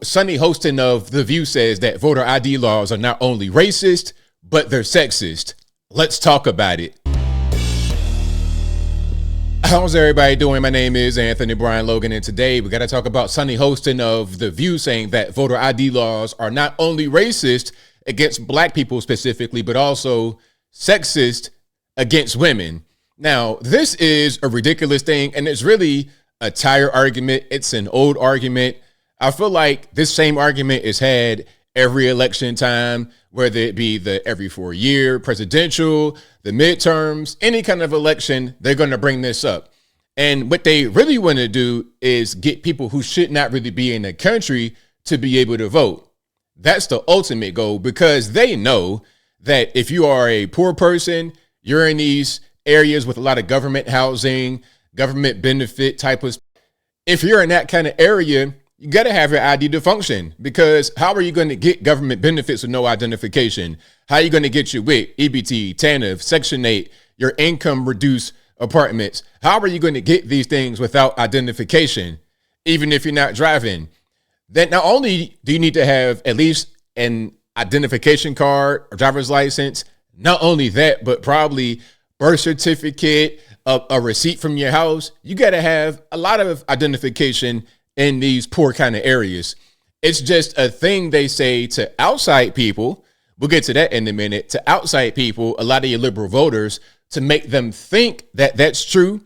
Sunny Hostin of The View says that voter ID laws are not only racist, but they're sexist. Let's talk about it. How's everybody doing? My name is Anthony Brian Logan, and today we got to talk about Sunny Hostin of The View saying that voter ID laws are not only racist against black people specifically, but also sexist against women. Now, this is a ridiculous thing, and it's really a tired argument. It's an old argument. I feel like this same argument is had every election time, whether it be the every 4-year presidential, the midterms, any kind of election, they're going to bring this up. And what they really want to do is get people who should not really be in the country to be able to vote. That's the ultimate goal, because they know that if you are a poor person, you're in these areas with a lot of government housing, government benefit type of, if you're in that kind of area, you got to have your ID to function, because how are you going to get government benefits with no identification? How are you going to get your WIC, EBT, TANF, Section 8, your income reduced apartments? How are you going to get these things without identification, even if you're not driving? Then not only do you need to have at least an identification card or driver's license, not only that, but probably birth certificate, a receipt from your house. You got to have a lot of identification in these poor kind of areas. It's just a thing they say to outside people. We'll get to that in a minute. To outside people, a lot of your liberal voters, to make them think that that's true,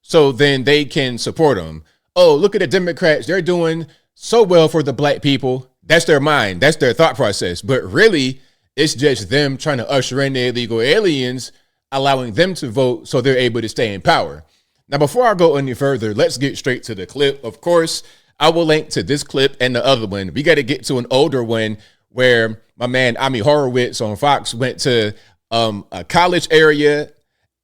so then they can support them. Oh, look at the Democrats. They're doing so well for the black people. That's their mind. That's their thought process. But really, it's just them trying to usher in the illegal aliens, allowing them to vote so they're able to stay in power. Now, before I go any further, let's get straight to the clip. Of course, I will link to this clip and the other one. We got to get to an older one where my man Ami Horowitz on Fox went to a college area,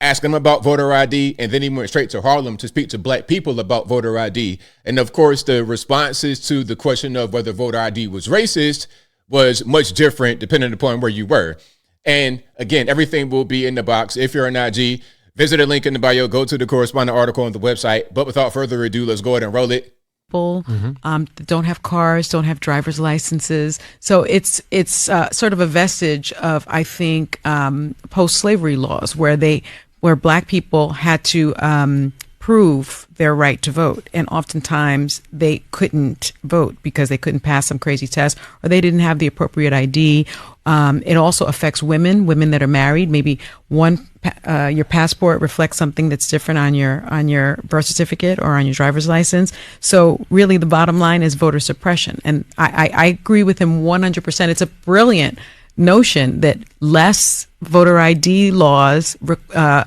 asking them about voter ID, and then he went straight to Harlem to speak to black people about voter ID. And of course, the responses to the question of whether voter ID was racist was much different depending upon where you were. And again, everything will be in the box. If you're an IG, visit a link in the bio, go to the corresponding article on the website. But without further ado, let's go ahead and roll it. Don't have cars, don't have driver's licenses. So it's sort of a vestige of, I think, post-slavery laws where black people had to prove their right to vote. And oftentimes they couldn't vote because they couldn't pass some crazy test, or they didn't have the appropriate ID. It also affects women that are married. Maybe your passport reflects something that's different on your birth certificate or on your driver's license. So really the bottom line is voter suppression. And I agree with him 100%. It's a brilliant notion that less voter ID laws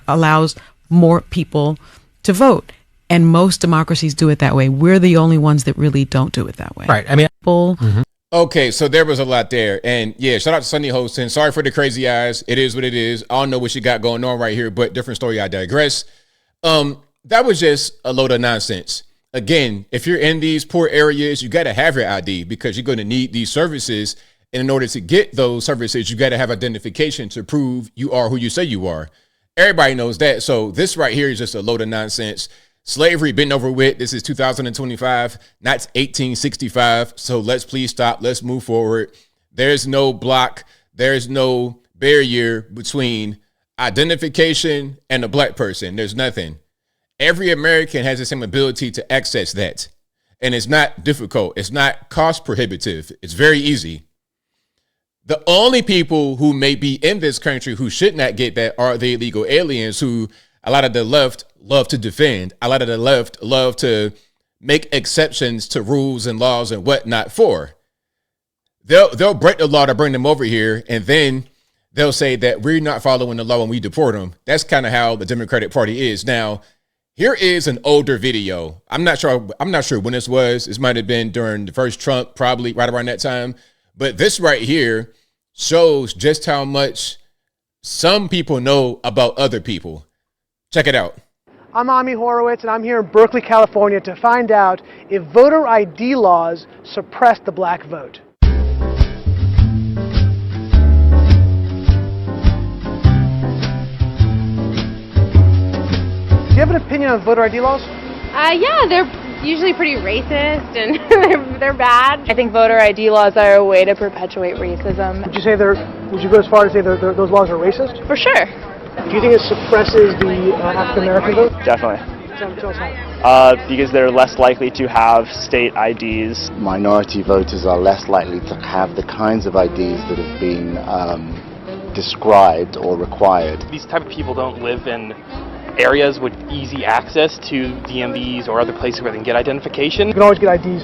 allows more people to vote. And most democracies do it that way. We're the only ones that really don't do it that way. Right. I mean, Okay, so there was a lot there. And yeah, shout out to Sunny Hostin. Sorry for the crazy eyes. It is what it is. I don't know what she got going on right here, but different story. I digress. That was just a load of nonsense. Again, if you're in these poor areas, you got to have your ID because you're going to need these services. And in order to get those services, you got to have identification to prove you are who you say you are. Everybody knows that. So this right here is just a load of nonsense. Slavery been over with. This is 2025, not 1865. So let's please stop. Let's move forward. There's no block. There's no barrier between identification and a black person. There's nothing. Every American has the same ability to access that. And it's not difficult. It's not cost prohibitive. It's very easy. The only people who may be in this country who should not get that are the illegal aliens, who a lot of the left love to defend. A lot of the left love to make exceptions to rules and laws and whatnot for. They'll break the law to bring them over here, and then they'll say that we're not following the law and we deport them. That's kind of how the Democratic Party is. Now, here is an older video. I'm not sure when this was. This might have been during the first Trump, probably right around that time. But this right here shows just how much some people know about other people. Check it out. I'm Ami Horowitz, and I'm here in Berkeley, California to find out if voter ID laws suppress the black vote. Do you have an opinion on voter ID laws? Yeah, usually pretty racist and they're bad. I think voter ID laws are a way to perpetuate racism. Would you go as far as say those laws are racist? For sure. Do you think it suppresses the African American vote? Definitely. Tell us how. Because they're less likely to have state IDs. Minority voters are less likely to have the kinds of IDs that have been described or required. These type of people don't live in areas with easy access to DMVs or other places where they can get identification. You can always get IDs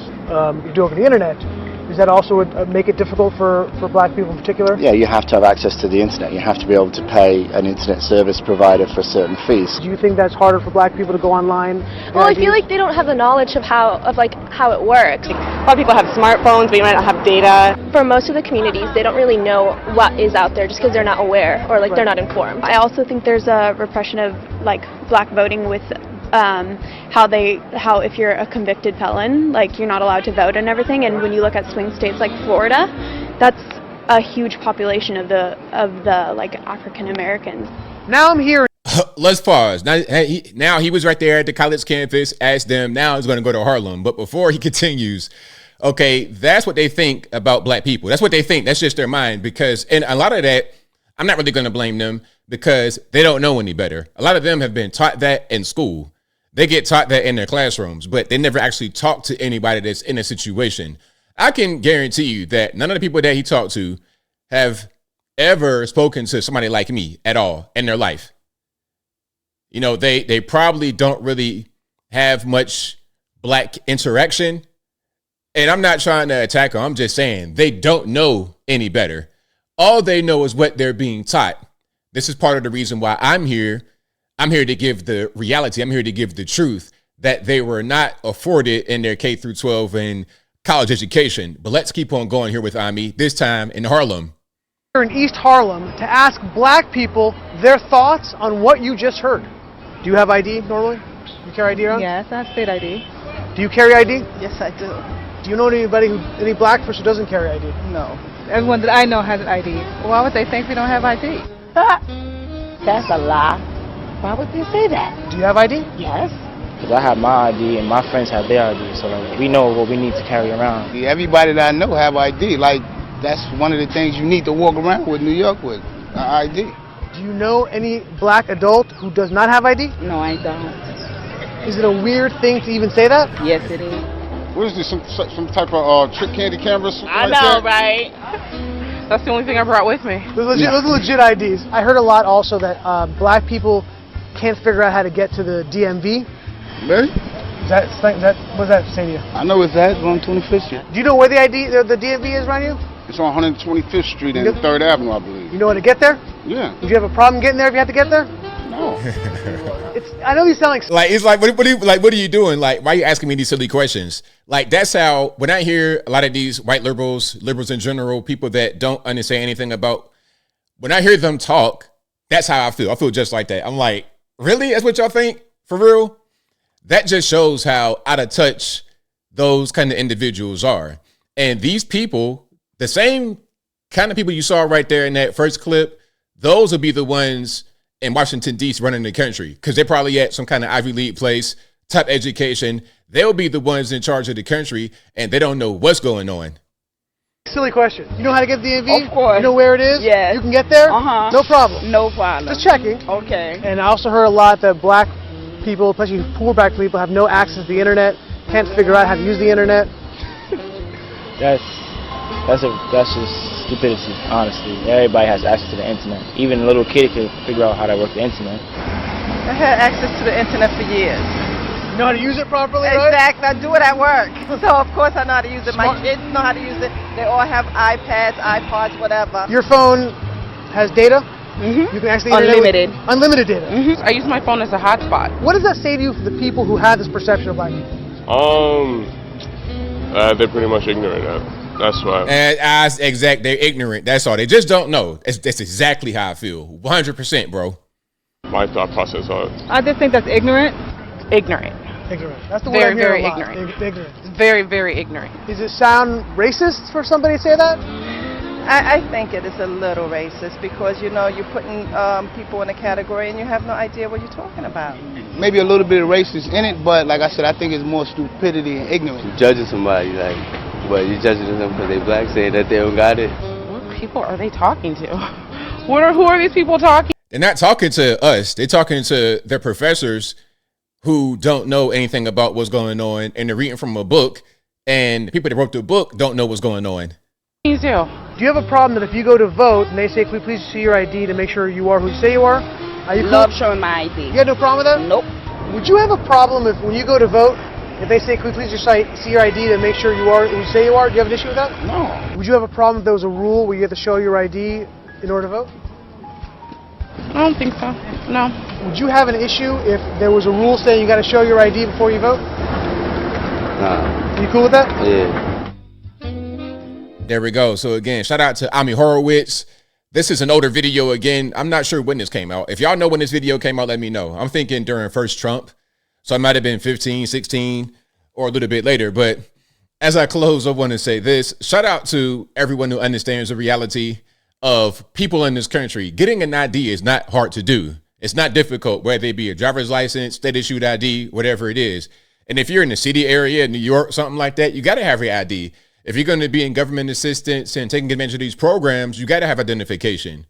you do over the internet. Does that also make it difficult for black people in particular? Yeah, you have to have access to the internet. You have to be able to pay an internet service provider for certain fees. Do you think that's harder for black people to go online? Well, I feel like they don't have the knowledge of how it works. A lot of people have smartphones, but you might not have data. For most of the communities, they don't really know what is out there just because they're not aware or they're not informed. I also think there's a repression of black voting with how if you're a convicted felon, you're not allowed to vote and everything. And when you look at swing states like Florida, that's a huge population of the African Americans. Now I'm here. Let's pause. Now he was right there at the college campus, asked them, now he's going to go to Harlem. But before he continues, okay, that's what they think about black people. That's what they think. That's just their mind. And a lot of that, I'm not really going to blame them because they don't know any better. A lot of them have been taught that in school. They get taught that in their classrooms, but they never actually talk to anybody that's in a situation. I can guarantee you that none of the people that he talked to have ever spoken to somebody like me at all in their life. You know, they probably don't really have much black interaction. And I'm not trying to attack them. I'm just saying they don't know any better. All they know is what they're being taught. This is part of the reason why I'm here. I'm here to give the reality. I'm here to give the truth that they were not afforded in their K through 12 and college education. But let's keep on going here with Ami, this time in Harlem. Here in East Harlem to ask black people their thoughts on what you just heard. Do you have ID normally? Do you carry ID around? Yes, I have state ID. Do you carry ID? Yes, I do. Do you know any black person who doesn't carry ID? No. Everyone that I know has an ID. Why would they think we don't have ID? That's a lie. Why would they say that? Do you have ID? Yes. Because I have my ID and my friends have their ID, so we know what we need to carry around. Everybody that I know have ID. That's one of the things you need to walk around with New York with, ID. Do you know any black adult who does not have ID? No, I don't. Is it a weird thing to even say that? Yes, it is. What is this, some type of trick candy cameras? I know, right? That's the only thing I brought with me. Those are legit IDs. I heard a lot also that black people can't figure out how to get to the DMV. Really? What does that say to you? I know it's that, on 25th Street. Do you know where the DMV is around you? It's on 125th Street and 3rd Avenue, I believe. You know how to get there? Yeah. Would you have a problem getting there if you had to get there? No. I know these sound it's like what are you doing? Why are you asking me these silly questions? That's how, when I hear a lot of these white liberals in general, people that don't understand anything about, when I hear them talk, that's how I feel. I feel just like that. I'm like, really? That's what y'all think? For real? That just shows how out of touch those kind of individuals are. And these people, the same kind of people you saw right there in that first clip, those will be the ones in Washington, D.C. running the country because they're probably at some kind of Ivy League place, top education. They'll be the ones in charge of the country, and they don't know what's going on. Silly question. You know how to get to the DMV? Of course. You know where it is? Yes. You can get there? Uh-huh. No problem. No problem. Just checking. Okay. And I also heard a lot that black people, especially poor black people, have no access to the internet, can't figure out how to use the internet. That's just stupidity, honestly. Everybody has access to the internet. Even a little kid can figure out how to work the internet. I had access to the internet for years. You know how to use it properly, right? Exactly. I do it at work. So, of course, I know how to use it. My kids know how to use it. They all have iPads, iPods, whatever. Your phone has data? Mm-hmm. You can actually unlimited. Unlimited data. Mm-hmm. I use my phone as a hotspot. What does that say to you for the people who have this perception of black people? They're pretty much ignorant. That's why. And they're ignorant. That's all. They just don't know. That's exactly how I feel. 100%, bro. My thought process on it. I just think that's ignorant. Ignorant. Ignorant. That's the word I hear very a lot. ignorant. Ignorant. Very, very ignorant. Does it sound racist for somebody to say that? I think it is a little racist because, you're putting people in a category and you have no idea what you're talking about. maybe a little bit of racist in it, but like I said, I think it's more stupidity and ignorance. You're judging somebody, like, but you're judging them because they black, saying that they don't got it. What people are they talking to? Who are these people talking? They're not talking to us. They're talking to their professors who don't know anything about what's going on, and they're reading from a book, and the people that wrote the book don't know what's going on. You do. Do you have a problem that if you go to vote and they say, "Can we please see your ID to make sure you are who you say you are"? Are you Love cool? showing my ID. You got no problem with that? Nope. Would you have a problem if when you go to vote, if they say, "Can we please just see your ID to make sure you are who you say you are"? Do you have an issue with that? No. Would you have a problem if there was a rule where you had to show your ID in order to vote? I don't think so. No. Would you have an issue if there was a rule saying you got to show your ID before you vote? Nah. You cool with that? Yeah. There we go. So again, shout out to Ami Horowitz. This is an older video again. I'm not sure when this came out. If y'all know when this video came out, let me know. I'm thinking during first Trump. So it might have been 15, 16, or a little bit later. But as I close, I want to say this. Shout out to everyone who understands the reality of people in this country. Getting an ID is not hard to do. It's not difficult, whether it be a driver's license, state issued ID, whatever it is. And if you're in the city area, New York, something like that, you got to have your ID. If you're going to be in government assistance and taking advantage of these programs, you got to have identification.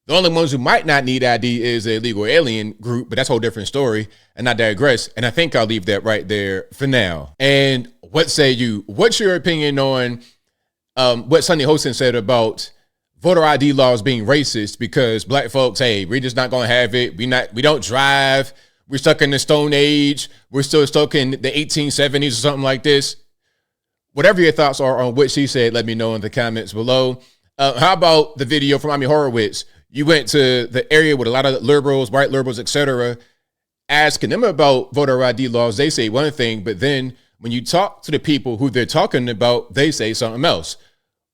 The only ones who might not need ID is a illegal alien group, but that's a whole different story. And I digress. And I think I'll leave that right there for now. And what say you? What's your opinion on what Sunny Hostin said about voter ID laws being racist because black folks, hey, we're just not going to have it. We don't drive. We're stuck in the Stone Age. We're still stuck in the 1870s or something like this. Whatever your thoughts are on what she said, let me know in the comments below. How about the video from Ami Horowitz? You went to the area with a lot of liberals, white liberals, etc., asking them about voter ID laws. They say one thing, but then when you talk to the people who they're talking about, they say something else.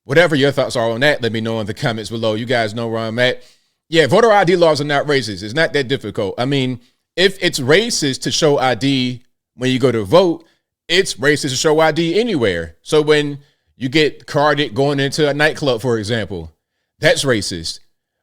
Whatever your thoughts are on that, let me know in the comments below. You guys know where I'm at. Yeah, voter ID laws are not racist. It's not that difficult. I mean, if it's racist to show ID when you go to vote, it's racist to show ID anywhere. So when you get carded going into a nightclub, for example, that's racist.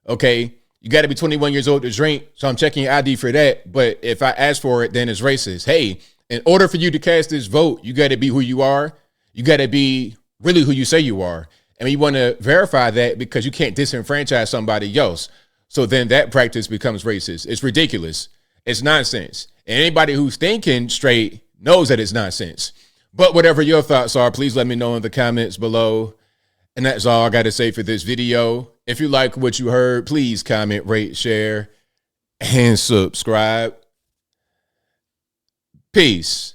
Okay, you got to be 21 years old to drink, so I'm checking your ID for that. But if I ask for it, then it's racist. Hey, in order for you to cast this vote, you got to be who you are. You got to be really who you say you are. And you want to verify that because you can't disenfranchise somebody else. So then that practice becomes racist. It's ridiculous. It's nonsense. And anybody who's thinking straight knows that it's nonsense. But whatever your thoughts are, please let me know in the comments below. And that's all I got to say for this video. If you like what you heard, please comment, rate, share, and subscribe. Peace.